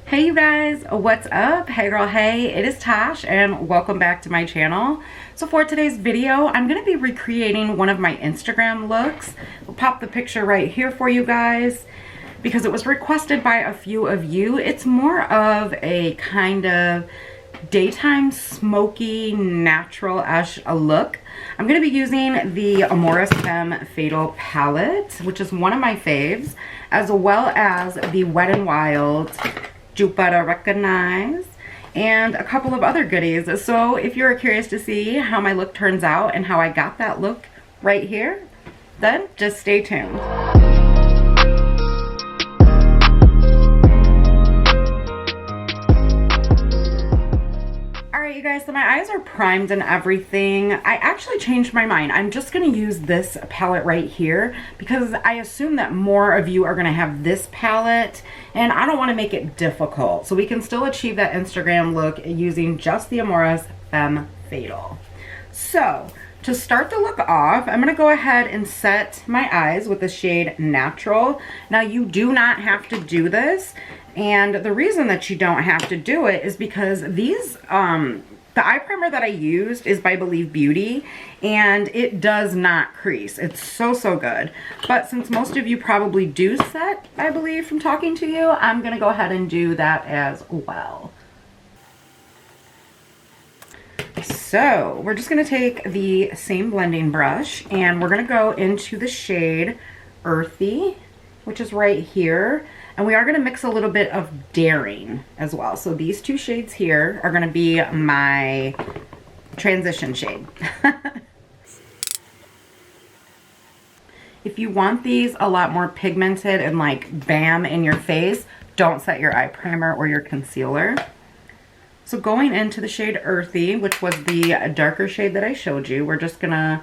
Hey you guys, what's up? Hey girl, hey, it is Tash and welcome back to my channel. So for today's video, I'm going to be recreating one of my Instagram looks. I'll pop the picture right here for you guys because it was requested by a few of you. It's more of a kind of daytime smoky natural-ish look. I'm going to be using the Amorus Femme Fatale palette, which is one of my faves, as well as the Wet n Wild You Better Recognize, and a couple of other goodies. So if you're curious to see how my look turns out and how I got that look right here, then just stay tuned. Alright you guys, so my eyes are primed and everything. I actually changed my mind. I'm just going to use this palette right here because I assume that more of you are going to have this palette and I don't want to make it difficult. So we can still achieve that Instagram look using just the Amorus Femme Fatale. So to start the look off, I'm going to go ahead and set my eyes with the shade Natural. Now you do not have to do this. And the reason that you don't have to do it is because these, the eye primer that I used is by Believe Beauty, and it does not crease. It's so, so good. But since most of you probably do set, I believe, from talking to you, I'm going to go ahead and do that as well. So we're just going to take the same blending brush, and we're going to go into the shade Earthy, which is right here. And we are going to mix a little bit of Daring as well. So these two shades here are going to be my transition shade. If you want these a lot more pigmented and like bam in your face, don't set your eye primer or your concealer. So going into the shade Earthy, which was the darker shade that I showed you, we're just going to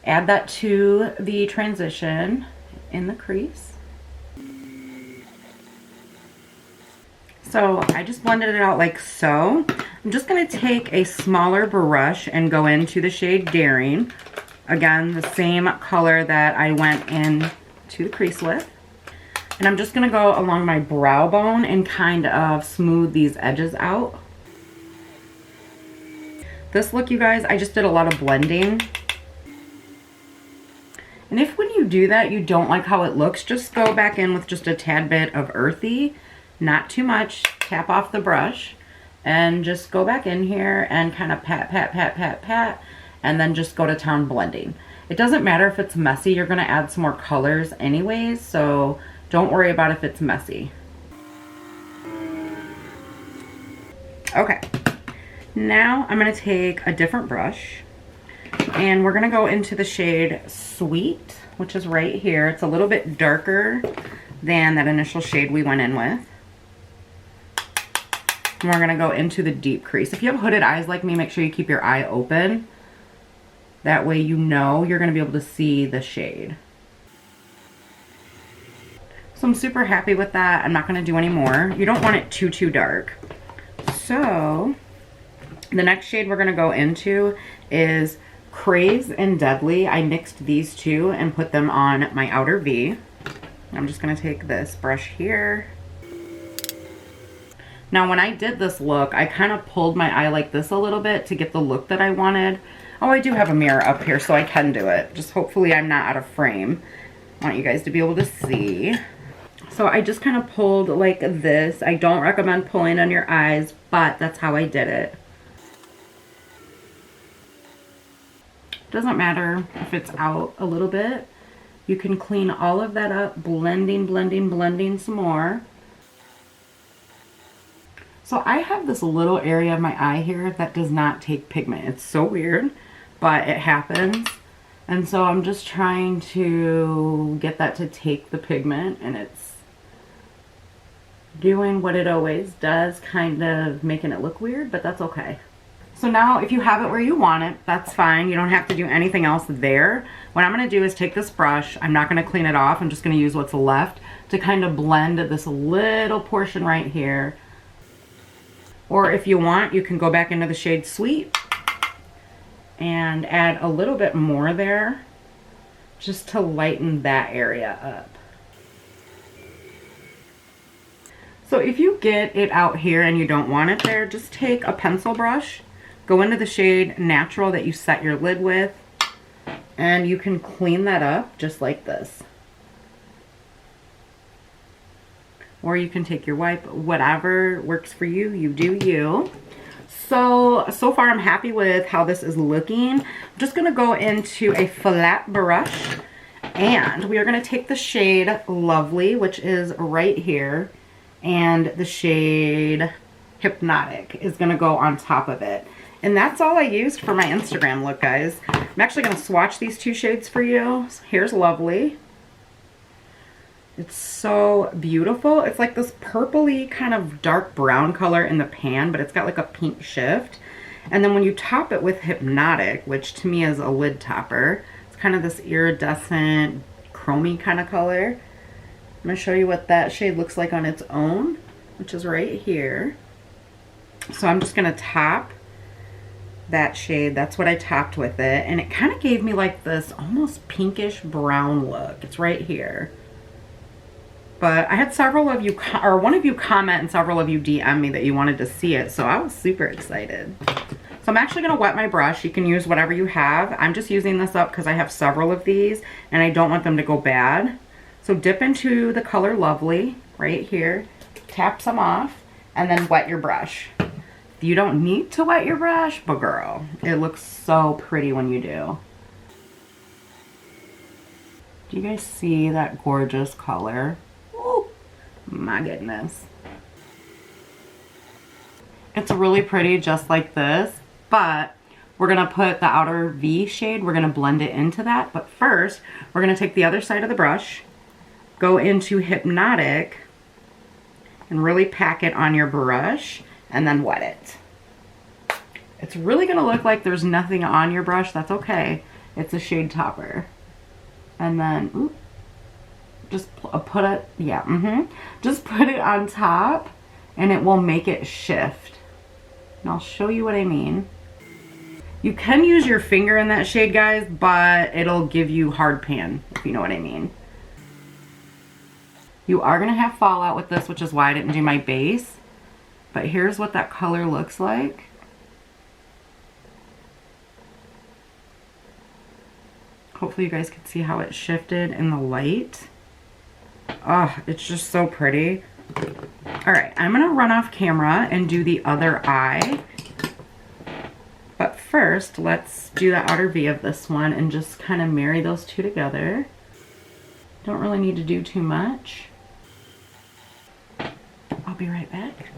add that to the transition in the crease. So I just blended it out like so. I'm just going to take a smaller brush and go into the shade Daring. Again, the same color that I went in to the crease with. And I'm just going to go along my brow bone and kind of smooth these edges out. This look, you guys, I just did a lot of blending. And if when you do that you don't like how it looks, just go back in with just a tad bit of Earthy. Not too much. Tap off the brush and just go back in here and kind of pat, pat, pat, pat, pat, and then just go to town blending. It doesn't matter if it's messy. You're going to add some more colors anyways, so don't worry about if it's messy. Okay. Now I'm going to take a different brush and we're going to go into the shade Sweet, which is right here. It's a little bit darker than that initial shade we went in with. And we're going to go into the deep crease. If you have hooded eyes like me, make sure you keep your eye open. That way you know you're going to be able to see the shade. So I'm super happy with that. I'm not going to do any more. You don't want it too dark. So the next shade we're going to go into is Craze and Deadly. I mixed these two and put them on my outer V. I'm just going to take this brush here. Now when I did this look, I kind of pulled my eye like this a little bit to get the look that I wanted. Oh, I do have a mirror up here so I can do it. Just hopefully I'm not out of frame. I want you guys to be able to see. So I just kind of pulled like this. I don't recommend pulling on your eyes, but that's how I did it. Doesn't matter if it's out a little bit. You can clean all of that up, blending, blending, blending some more. So I have this little area of my eye here that does not take pigment. It's so weird, but it happens. And so I'm just trying to get that to take the pigment, and it's doing what it always does, kind of making it look weird, but that's okay. So now if you have it where you want it, that's fine. You don't have to do anything else there. What I'm going to do is take this brush. I'm not going to clean it off. I'm just going to use what's left to kind of blend this little portion right here. Or if you want, you can go back into the shade Sweet and add a little bit more there just to lighten that area up. So if you get it out here and you don't want it there, just take a pencil brush, go into the shade Natural that you set your lid with, and you can clean that up just like this. Or you can take your wipe, whatever works for you, you do you. So far I'm happy with how this is looking. I'm just gonna go into a flat brush, and we are gonna take the shade Lovely, which is right here, and the shade Hypnotic is gonna go on top of it. And that's all I used for my Instagram look, guys. I'm actually gonna swatch these two shades for you. Here's Lovely. It's so beautiful. It's like this purpley kind of dark brown color in the pan, but it's got like a pink shift. And then when you top it with Hypnotic, which to me is a lid topper, it's kind of this iridescent, chromey kind of color. I'm going to show you what that shade looks like on its own, which is right here. So I'm just going to top that shade. That's what I topped with it. And it kind of gave me like this almost pinkish brown look. It's right here. But I had several of you, or one of you comment and several of you DM me that you wanted to see it. So I was super excited. So I'm actually going to wet my brush. You can use whatever you have. I'm just using this up because I have several of these and I don't want them to go bad. So dip into the color Lovely right here. Tap some off and then wet your brush. You don't need to wet your brush, but girl, it looks so pretty when you do. Do you guys see that gorgeous color? Oh my goodness. It's really pretty just like this, but we're gonna put the outer V shade, we're gonna blend it into that. But first, we're gonna take the other side of the brush, go into Hypnotic, and really pack it on your brush, and then wet it. It's really gonna look like there's nothing on your brush. That's okay. It's a shade topper. And then, oops. Just put it, just put it on top and it will make it shift. And I'll show you what I mean. You can use your finger in that shade, guys, but it'll give you hard pan, if you know what I mean. You are gonna have fallout with this, which is why I didn't do my base. But here's what that color looks like. Hopefully you guys can see how it shifted in the light. Oh, it's just so pretty. All right, I'm gonna run off camera and do the other eye. But first, let's do the outer V of this one and just kind of marry those two together. Don't really need to do too much. I'll be right back.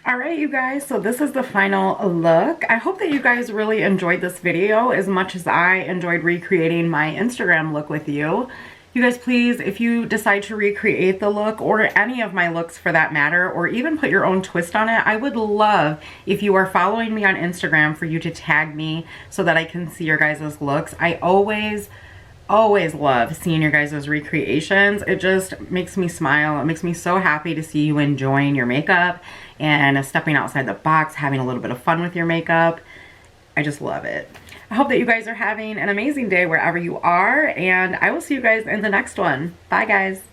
All right, you guys, so this is the final look. I hope that you guys really enjoyed this video as much as I enjoyed recreating my Instagram look with you. You guys, please, if you decide to recreate the look or any of my looks for that matter, or even put your own twist on it, I would love if you are following me on Instagram for you to tag me so that I can see your guys' looks. I always love seeing your guys' recreations. It just makes me smile. It makes me so happy to see you enjoying your makeup and stepping outside the box, having a little bit of fun with your makeup. I just love it. I hope that you guys are having an amazing day wherever you are, and I will see you guys in the next one. Bye, guys.